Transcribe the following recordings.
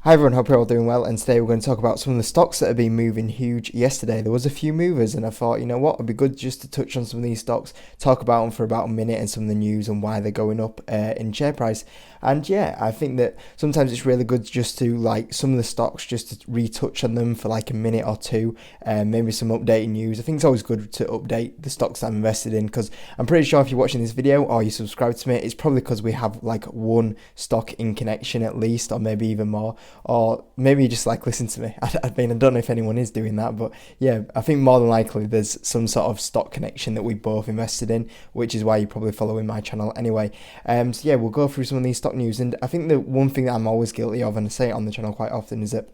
Hi everyone, hope you're all doing well, and today we're going to talk about some of the stocks that have been moving huge yesterday. There was a few movers and I thought, you know what, it'd be good just to touch on some of these stocks, talk about them for about a minute and some of the news and why they're going up in share price. And yeah, I think that sometimes it's really good just to like some of the stocks, just to retouch on them for like a minute or two, maybe some updating news. I think it's always good to update the stocks that I'm invested in because I'm pretty sure if you're watching this video or you subscribe to me, it's probably because we have like one stock in connection at least, or maybe even more. Or maybe you just like listen to me. I mean, I don't know if anyone is doing that, but yeah, I think more than likely there's some sort of stock connection that we both invested in, which is why you're probably following my channel anyway. So yeah, we'll go through some of these stock news, and I think the one thing that I'm always guilty of, and I say it on the channel quite often, is that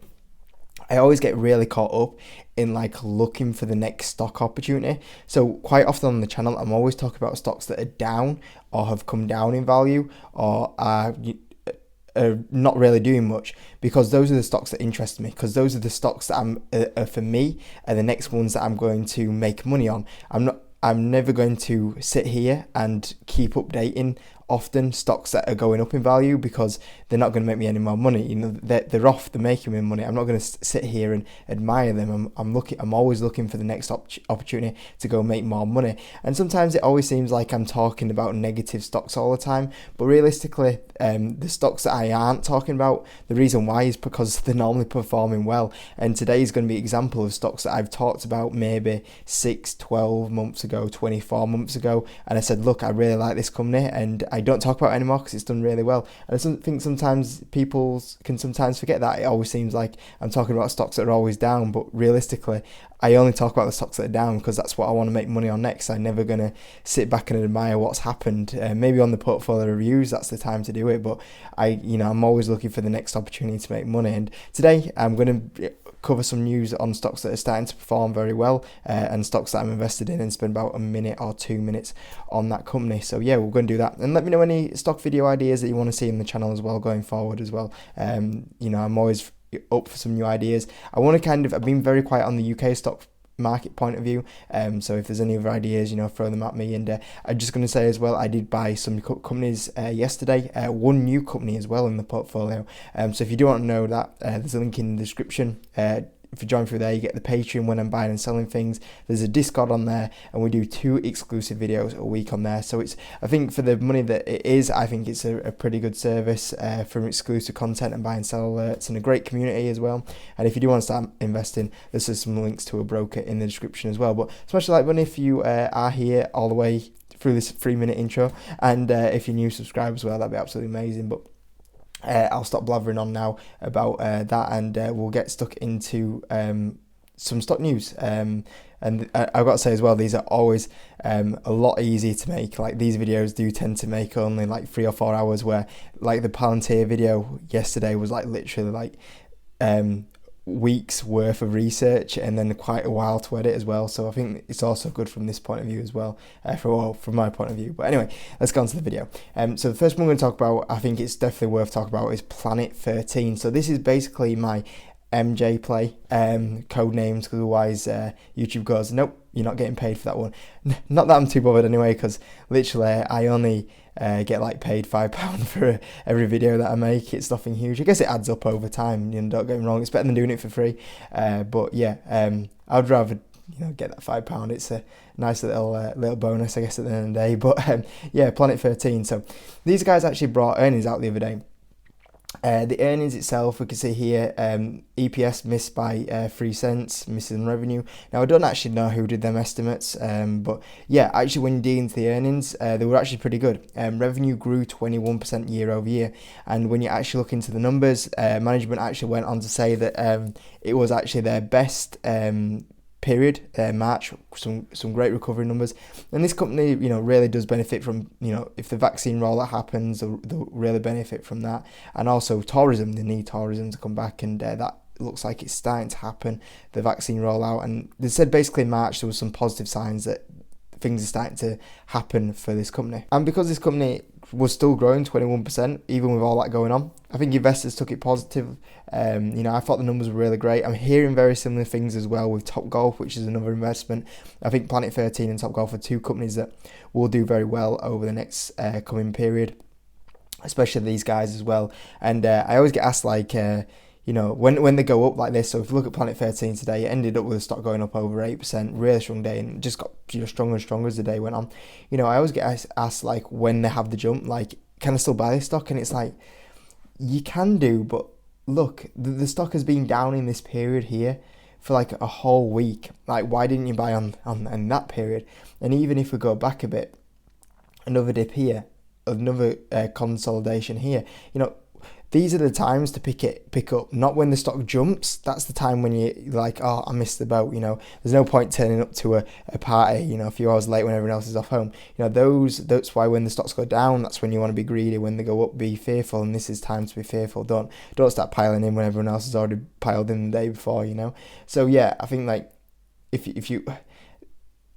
I always get really caught up in like looking for the next stock opportunity. So quite often on the channel, I'm always talking about stocks that are down or have come down in value or are not really doing much, because those are the stocks that interest me, because those are the stocks that for me are the next ones that I'm going to make money on. I'm never going to sit here and keep updating often stocks that are going up in value, because they're not going to make me any more money. You know, they're off, they're making me money. I'm not going to sit here and admire them. I'm always looking for the next opportunity to go make more money. And sometimes it always seems like I'm talking about negative stocks all the time, but realistically, the stocks that I aren't talking about, the reason why is because they're normally performing well. And today is going to be an example of stocks that I've talked about maybe 6, 12 months ago, 24 months ago, and I said, look, I really like this company, and I don't talk about it anymore because it's done really well. And I think sometimes people can sometimes forget that. It always seems like I'm talking about stocks that are always down, but realistically, I only talk about the stocks that are down because that's what I want to make money on next. I'm never going to sit back and admire what's happened. Maybe on the portfolio reviews, that's the time to do it, but I'm always looking for the next opportunity to make money. And today I'm going to cover some news on stocks that are starting to perform very well, and stocks that I'm invested in, and spend about a minute or 2 minutes on that company. So yeah, we're going to do that, and let me know any stock video ideas that you want to see in the channel as well going forward as well. I'm always up for some new ideas. I've been very quiet on the UK stock market point of view, so if there's any other ideas, throw them at me. And I'm just going to say as well, I did buy some companies yesterday, one new company as well in the portfolio. So if you do want to know that, there's a link in the description. If you join through there, you get the Patreon when I'm buying and selling things. There's a Discord on there, and we do 2 exclusive videos a week on there. So I think for the money that it is, I think it's a pretty good service for exclusive content and buy and sell alerts, and a great community as well. And if you do want to start investing, there's some links to a broker in the description as well. But smash the like button if you are here all the way through this 3-minute intro, and if you're new, subscribe as well. That'd be absolutely amazing. But I'll stop blathering on now about that, and we'll get stuck into some stock news. And I've got to say as well, these are always a lot easier to make. Like, these videos do tend to make only like 3 or 4 hours, where like the Palantir video yesterday was like literally like weeks worth of research, and then quite a while to edit as well. So I think it's also good from this point of view as well, from my point of view. But anyway, let's go on to the video. So the first one we're going to talk about, I think it's definitely worth talking about, is Planet 13. So this is basically my MJ play, code names, because otherwise YouTube goes, nope, you're not getting paid for that one. Not that I'm too bothered anyway, because literally I only get like paid £5 for every video that I make. It's nothing huge. I guess it adds up over time, don't get me wrong, it's better than doing it for free. But yeah, I'd rather get that £5. It's a nice little bonus, I guess, at the end of the day. But yeah, Planet 13. So these guys actually brought earnings out the other day. The earnings itself, we can see here, EPS missed by 3 cents, missing revenue. Now, I don't actually know who did them estimates, but yeah, actually when you dig into the earnings, they were actually pretty good. Revenue grew 21% year over year, and when you actually look into the numbers, management actually went on to say that it was actually their best period, March, some great recovery numbers. And this company, really does benefit from, if the vaccine rollout happens, they'll really benefit from that. And also tourism, they need tourism to come back, and that looks like it's starting to happen, the vaccine rollout. And they said basically in March there was some positive signs that things are starting to happen for this company. And because this company was still growing 21%, even with all that going on, I think investors took it positive. I thought the numbers were really great. I'm hearing very similar things as well with Topgolf, which is another investment. I think Planet 13 and Topgolf are 2 companies that will do very well over the next coming period, especially these guys as well. And I always get asked, like, when they go up like this. So if you look at Planet 13 today, it ended up with the stock going up over 8%, really strong day, and just got stronger and stronger as the day went on. I always get asked like when they have the jump, like can I still buy this stock? And it's like you can do, but look, the stock has been down in this period here for like a whole week. Like why didn't you buy on in that period? And even if we go back a bit, another dip here, another consolidation here. These are the times to pick up, not when the stock jumps. That's the time when you're like, oh, I missed the boat. There's no point turning up to a party, a few hours late when everyone else is off home. That's why when the stocks go down, that's when you want to be greedy. When they go up, be fearful, and this is time to be fearful. Don't start piling in when everyone else has already piled in the day before. So yeah, I think like if you,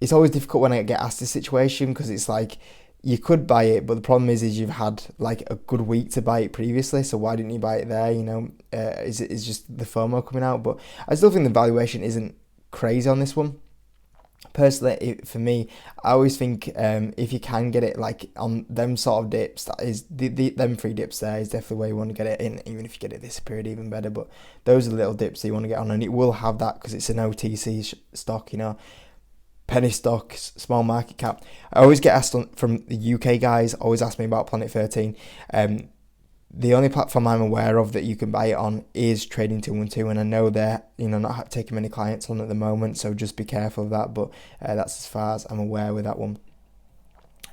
it's always difficult when I get asked this situation because it's like, you could buy it, but the problem is you've had like a good week to buy it previously, so why didn't you buy it there? Is just the FOMO coming out? But I still think the valuation isn't crazy on this one. Personally, for me, I always think if you can get it like on them sort of dips, that is them three dips there is definitely where you want to get it in. Even if you get it this period, even better. But those are the little dips that you want to get on, and it will have that because it's an OTC stock. Penny stocks, small market cap. I always get asked from the UK guys, always ask me about Planet 13. The only platform I'm aware of that you can buy it on is Trading 212, and I know they're not taking many clients on at the moment, so just be careful of that. But that's as far as I'm aware with that one.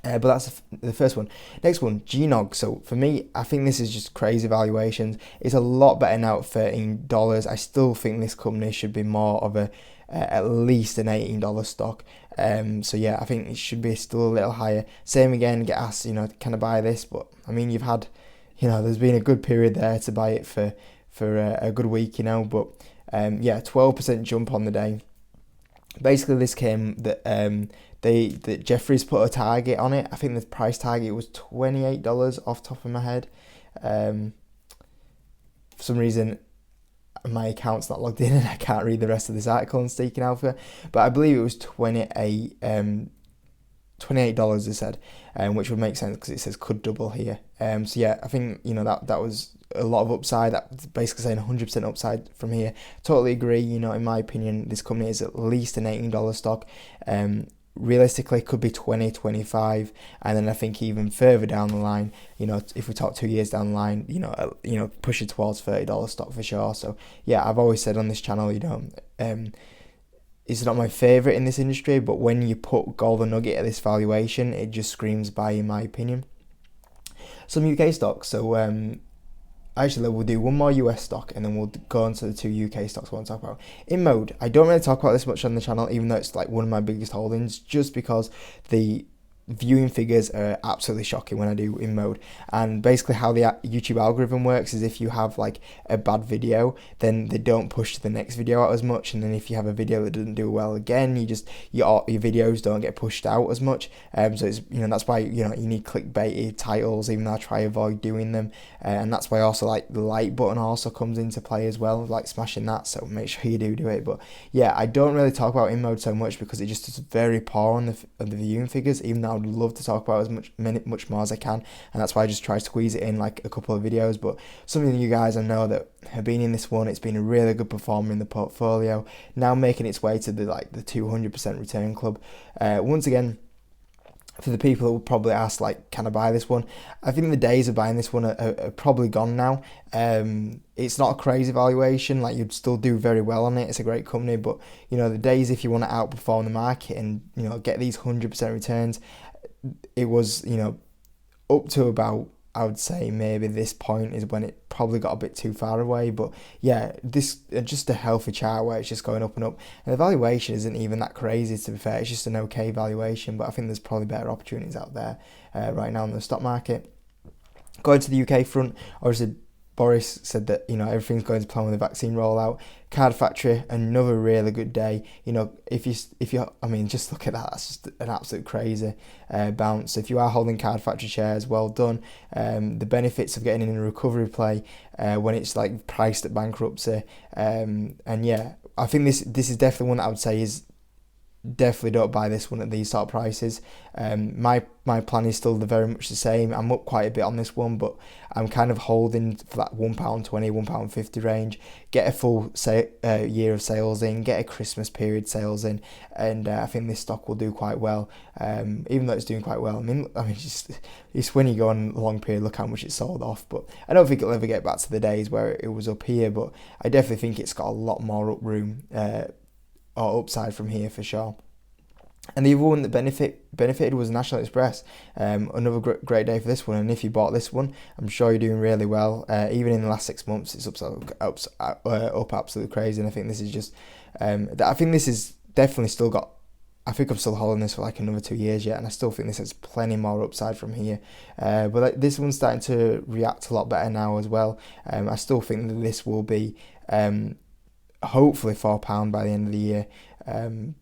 But that's the first one. Next one, Gnog. So for me, I think this is just crazy valuations. It's a lot better now at $13. I still think this company should be more of a at least an $18 stock. So yeah, I think it should be still a little higher. Same again, get asked, can I buy this? But I mean, you've had, there's been a good period there to buy it for a good week, But yeah, 12% jump on the day. Basically, this came that that Jeffries put a target on it. I think the price target was $28 off the top of my head. For some reason, my account's not logged in and I can't read the rest of this article on Staking Alpha, but I believe it was $28 they said, which would make sense because it says could double here. So yeah, I think that was a lot of upside. That's basically saying 100% upside from here. Totally agree. In my opinion, this company is at least an $18 stock. Realistically could be 20, 25, and then I think even further down the line, if we talk 2 years down the line, push it towards $30 stock for sure. So yeah, I've always said on this channel, it's not my favourite in this industry, but when you put golden nugget at this valuation, it just screams buy in my opinion. Some UK stocks, so actually, we'll do one more US stock and then we'll go on to the two UK stocks I want to talk about. In mode, I don't really talk about this much on the channel, even though it's like one of my biggest holdings, just because the viewing figures are absolutely shocking when I do in mode. And basically how the YouTube algorithm works is if you have like a bad video, then they don't push the next video out as much, and then if you have a video that doesn't do well again, your videos don't get pushed out as much. So it's that's why you need clickbaity titles, even though I try to avoid doing them, and that's why also like the like button also comes into play as well, like smashing that. So make sure you do it. But yeah, I don't really talk about in mode so much because it just is very poor on the viewing figures, even though I would love to talk about as much more as I can, and that's why I just try to squeeze it in like a couple of videos. But some of you guys I know that have been in this one, it's been a really good performer in the portfolio, now making its way to the 200% return club. Once again, for the people that will probably ask, like, can I buy this one? I think the days of buying this one are probably gone now. It's not a crazy valuation. Like, you'd still do very well on it. It's a great company. But, the days if you want to outperform the market and, get these 100% returns, it was, up to about, I would say maybe this point is when it probably got a bit too far away. But yeah, this just a healthy chart where it's just going up and up. And the valuation isn't even that crazy, to be fair. It's just an okay valuation, but I think there's probably better opportunities out there right now in the stock market. Going to the UK front, obviously Boris said that everything's going to plan with the vaccine rollout. Card Factory, another really good day. If you I mean, just look at that. That's just an absolute crazy bounce. If you are holding Card Factory shares, well done. The benefits of getting in a recovery play when it's like priced at bankruptcy, and yeah, I think this is definitely one that I would say is definitely don't buy this one at these sort of prices. My plan is still very much the same. I'm up quite a bit on this one, but I'm kind of holding for that £1.20, £1.50 range. Get a full year of sales in, get a Christmas period sales in, and I think this stock will do quite well. Even though it's doing quite well, it's when you go on a long period, look how much it's sold off. But I don't think it'll ever get back to the days where it was up here. But I definitely think it's got a lot more up room or upside from here for sure. And the other one that benefited was National Express. Another great day for this one. And if you bought this one, I'm sure you're doing really well. Even in the last 6 months, it's up absolutely crazy. And I think this is just, I think this is definitely still got. I think I'm still holding this for like another 2 years yet, and I still think this has plenty more upside from here. But this one's starting to react a lot better now as well. I still think that this will be hopefully £4 by the end of the year.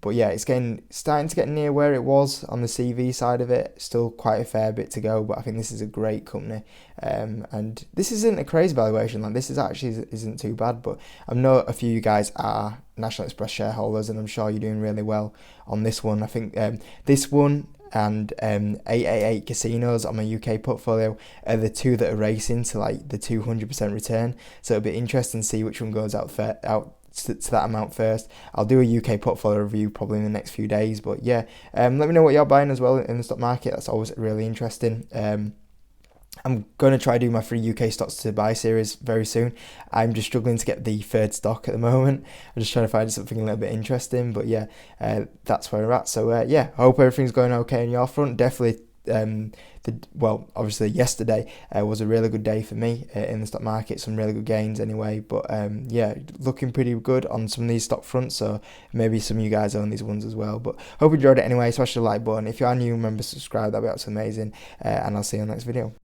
But yeah, it's starting to get near where it was on the CV side of it. Still quite a fair bit to go, but I think this is a great company. And this isn't a crazy valuation. Like, this is actually isn't too bad. But I know a few of you guys are National Express shareholders, and I'm sure you're doing really well on this one. I think this one and 888 casinos on my UK portfolio are the two that are racing to like the 200% return. So it'll be interesting to see which one goes out to that amount first. I'll do a UK portfolio review probably in the next few days. But yeah, let me know what you're buying as well in the stock market. That's always really interesting. I'm going to try do my free UK stocks to buy series very soon. I'm just struggling to get the third stock at the moment. I'm just trying to find something a little bit interesting. But yeah, that's where we're at. So yeah, I hope everything's going okay on your front. Definitely. Obviously yesterday was a really good day for me in the stock market. Some really good gains anyway. But yeah, looking pretty good on some of these stock fronts. So maybe some of you guys own these ones as well. But hope you enjoyed it anyway. Smash the like button. If you are new, remember to subscribe. That'd be absolutely amazing. And I'll see you in the next video.